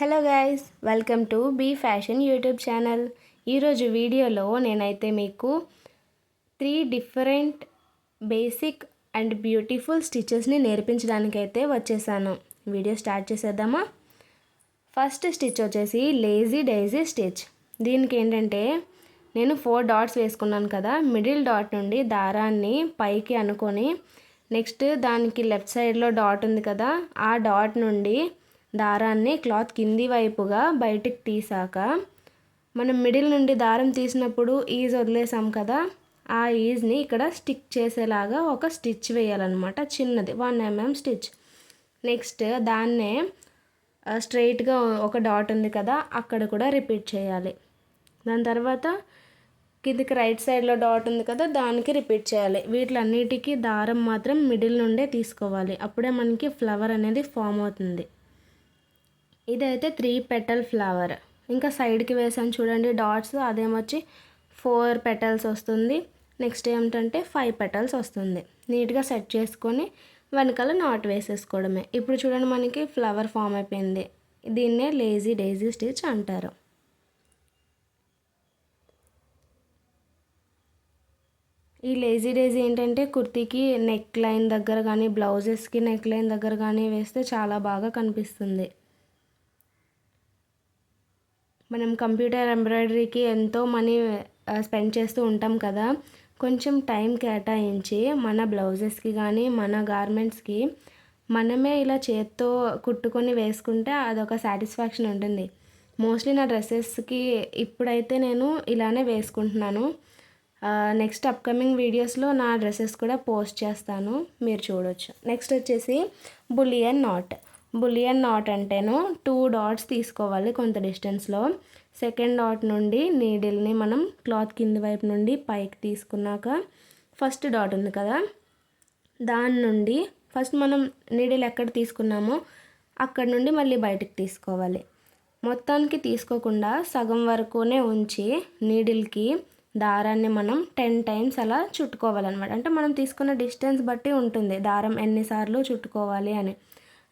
Hello guys, welcome to B fashion YouTube channel. ఈరోజు వీడియోలో నేనైతే మీకు 3 డిఫరెంట్ బేసిక్ అండ్ బ్యూటిఫుల్ స్టిచెస్ని నేర్పించడానికైతే వచ్చేసాను. వీడియో స్టార్ట్ చేసేద్దామా? ఫస్ట్ స్టిచ్ వచ్చేసి లేజీ డైజీ స్టిచ్. దీనికి ఏంటంటే నేను 4 డాట్స్ వేసుకున్నాను కదా, మిడిల్ డాట్ నుండి దారాన్ని పైకి అనుకొని నెక్స్ట్ దానికి లెఫ్ట్ సైడ్లో డాట్ ఉంది కదా, ఆ డాట్ నుండి దారాన్ని క్లాత్ కింది వైపుగా బయటికి తీసాక మనం మిడిల్ నుండి దారం తీసినప్పుడు ఈజ్ వదిలేసాం కదా, ఆ ఈజ్ని ఇక్కడ స్టిక్ చేసేలాగా ఒక స్టిచ్ వేయాలన్నమాట. చిన్నది 1 mm స్టిచ్. నెక్స్ట్ దాన్నే స్ట్రైట్గా ఒక డాట్ ఉంది కదా, అక్కడ కూడా రిపీట్ చేయాలి. దాని తర్వాత కిందికి రైట్ సైడ్లో డాట్ ఉంది కదా, దానికి రిపీట్ చేయాలి. వీటిలన్నిటికీ దారం మాత్రం మిడిల్ నుండే తీసుకోవాలి, అప్పుడే మనకి ఫ్లవర్ అనేది ఫామ్ అవుతుంది. ఇదైతే 3 పెటల్ ఫ్లవర్. ఇంకా సైడ్కి వేసాను చూడండి డాట్స్, అదేమొచ్చి 4 పెటల్స్ వస్తుంది. నెక్స్ట్ ఏమిటంటే 5 పెటల్స్ వస్తుంది. నీట్గా సెట్ చేసుకొని వెనకాల నాట్ వేసేసుకోవడమే. ఇప్పుడు చూడండి మనకి ఫ్లవర్ ఫామ్ అయిపోయింది. దీన్నే లేజీ డైజీ స్టిచ్ అంటారు. ఈ లేజీ డైజీ ఏంటంటే కుర్తీకి నెక్ లైన్ దగ్గర కానీ, బ్లౌజెస్కి నెక్ లైన్ దగ్గర కానీ వేస్తే చాలా బాగా కనిపిస్తుంది. మనం కంప్యూటర్ ఎంబ్రాయిడరీకి ఎంతో మనీ స్పెండ్ చేస్తూ ఉంటాం కదా, కొంచెం టైం కేటాయించి మన బ్లౌజెస్కి కానీ మన గార్మెంట్స్కి మనమే ఇలా చేత్తో కుట్టుకొని వేసుకుంటే అదొక సాటిస్ఫాక్షన్ ఉంటుంది. మోస్ట్లీ నా డ్రెస్సెస్కి ఇప్పుడైతే నేను ఇలానే వేసుకుంటున్నాను. నెక్స్ట్ అప్కమింగ్ వీడియోస్లో నా డ్రెస్సెస్ కూడా పోస్ట్ చేస్తాను, మీరు చూడొచ్చు. నెక్స్ట్ వచ్చేసి బులియన్ నాట్. బులియన్ నాట్ అంటేను 2 డాట్స్ తీసుకోవాలి కొంత డిస్టెన్స్లో. సెకండ్ డాట్ నుండి నీడిల్ని మనం క్లాత్ కింది వైపు నుండి పైకి తీసుకున్నాక ఫస్ట్ డాట్ ఉంది కదా, దాని నుండి ఫస్ట్ మనం నీడిల్ ఎక్కడ తీసుకున్నామో అక్కడ నుండి మళ్ళీ బయటకు తీసుకోవాలి. మొత్తానికి తీసుకోకుండా సగం వరకునే ఉంచి నీడిల్కి దారాన్ని మనం 10 టైమ్స్ అలా చుట్టుకోవాలన్నమాట. అంటే మనం తీసుకున్న డిస్టెన్స్ బట్టి ఉంటుంది దారం ఎన్నిసార్లు చుట్టుకోవాలి అని.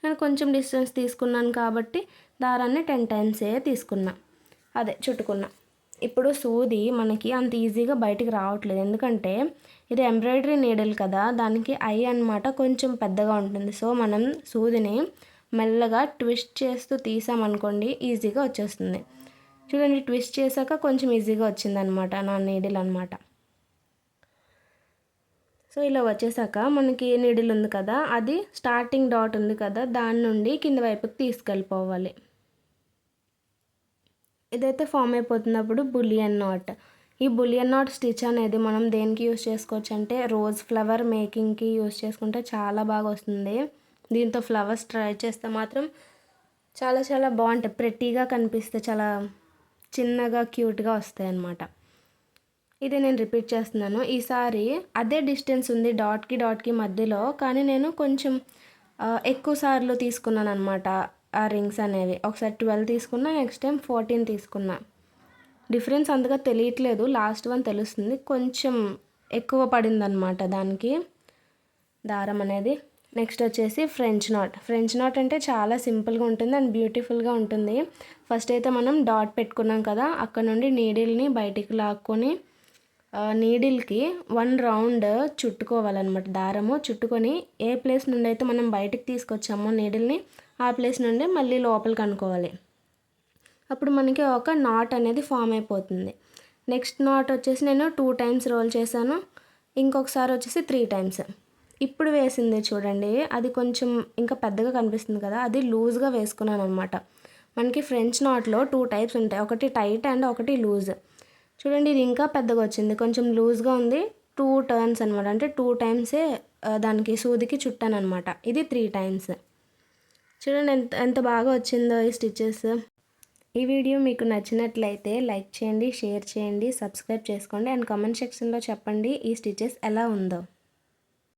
నేను కొంచెం డిస్టెన్స్ తీసుకున్నాను కాబట్టి దారాన్ని 10 టైమ్సే తీసుకున్నా, అదే చుట్టుకున్నా. ఇప్పుడు సూది మనకి అంత ఈజీగా బయటికి రావట్లేదు, ఎందుకంటే ఇది ఎంబ్రాయిడరీ నీడిల్ కదా, దానికి ఐ అన్నమాట కొంచెం పెద్దగా ఉంటుంది. సో మనం సూదిని మెల్లగా ట్విస్ట్ చేస్తూ తీసామనుకోండి ఈజీగా వచ్చేస్తుంది. చూడండి, ట్విస్ట్ చేశాక కొంచెం ఈజీగా వచ్చిందనమాట నా నీడిల్ అనమాట. సో ఇలా వచ్చేసాక మనకి నీడిల్ ఉంది కదా, అది స్టార్టింగ్ డాట్ ఉంది కదా, దాని నుండి కింద వైపుకి తీసుకెళ్ళిపోవాలి. ఇదైతే ఫామ్ అయిపోతున్నప్పుడు బులియన్ నాట్. ఈ బులియన్ నాట్ స్టిచ్ అనేది మనం దేనికి యూస్ చేసుకోవచ్చు అంటే రోజ్ ఫ్లవర్ మేకింగ్కి యూస్ చేసుకుంటే చాలా బాగా వస్తుంది. దీంతో ఫ్లవర్స్ ట్రై చేస్తే మాత్రం చాలా చాలా బాగుంటాయి, ప్రెట్టీగా కనిపిస్తే చాలా చిన్నగా క్యూట్గా వస్తాయి అన్నమాట. ఇది నేను రిపీట్ చేస్తున్నాను. ఈసారి అదే డిస్టెన్స్ ఉంది డాట్కి మధ్యలో, కానీ నేను కొంచెం ఎక్కువ సార్లు తీసుకున్నాను అనమాట ఆ రింగ్స్ అనేవి. ఒకసారి 12 తీసుకున్నా, నెక్స్ట్ టైం 14 తీసుకున్నా. డిఫరెన్స్ అంతగా తెలియట్లేదు, లాస్ట్ వన్ తెలుస్తుంది. కొంచెం ఎక్కువ పడిందనమాట దానికి దారం అనేది. నెక్స్ట్ వచ్చేసి ఫ్రెంచ్ నాట్. ఫ్రెంచ్ నాట్ అంటే చాలా సింపుల్గా ఉంటుంది అండ్ బ్యూటిఫుల్గా ఉంటుంది. ఫస్ట్ అయితే మనం డాట్ పెట్టుకున్నాం కదా, అక్కడ నుండి నీడిల్ని బయటికి లాక్కొని నీడిల్కి 1 రౌండ్ చుట్టుకోవాలన్నమాట. దారము చుట్టుకొని ఏ ప్లేస్ నుండి అయితే మనం బయటికి తీసుకొచ్చామో నీడిల్ని, ఆ ప్లేస్ నుండి మళ్ళీ లోపలికి అనుకోవాలి. అప్పుడు మనకి ఒక నాట్ అనేది ఫామ్ అయిపోతుంది. నెక్స్ట్ నాట్ వచ్చేసి నేను 2 టైమ్స్ రోల్ చేశాను, ఇంకొకసారి వచ్చేసి 3 టైమ్స్. ఇప్పుడు వేసింది చూడండి, అది కొంచెం ఇంకా పెద్దగా కనిపిస్తుంది కదా, అది లూజ్గా వేసుకున్నాను అనమాట. మనకి ఫ్రెంచ్ నాట్లో 2 టైప్స్ ఉంటాయి, ఒకటి టైట్ అండ్ ఒకటి లూజ్. చూడండి, ఇది ఇంకా పెద్దగా వచ్చింది, కొంచెం లూజ్గా ఉంది. 2 టర్న్స్ అనమాట, అంటే 2 టైమ్సే దానికి సూదికి చుట్టాను అనమాట. ఇది 3 టైమ్స్. చూడండి ఎంత బాగా వచ్చిందో ఈ స్టిచెస్. ఈ వీడియో మీకు నచ్చినట్లయితే లైక్ చేయండి, షేర్ చేయండి, సబ్స్క్రైబ్ చేసుకోండి అండ్ కామెంట్ సెక్షన్లో చెప్పండి ఈ స్టిచెస్ ఎలా ఉందో.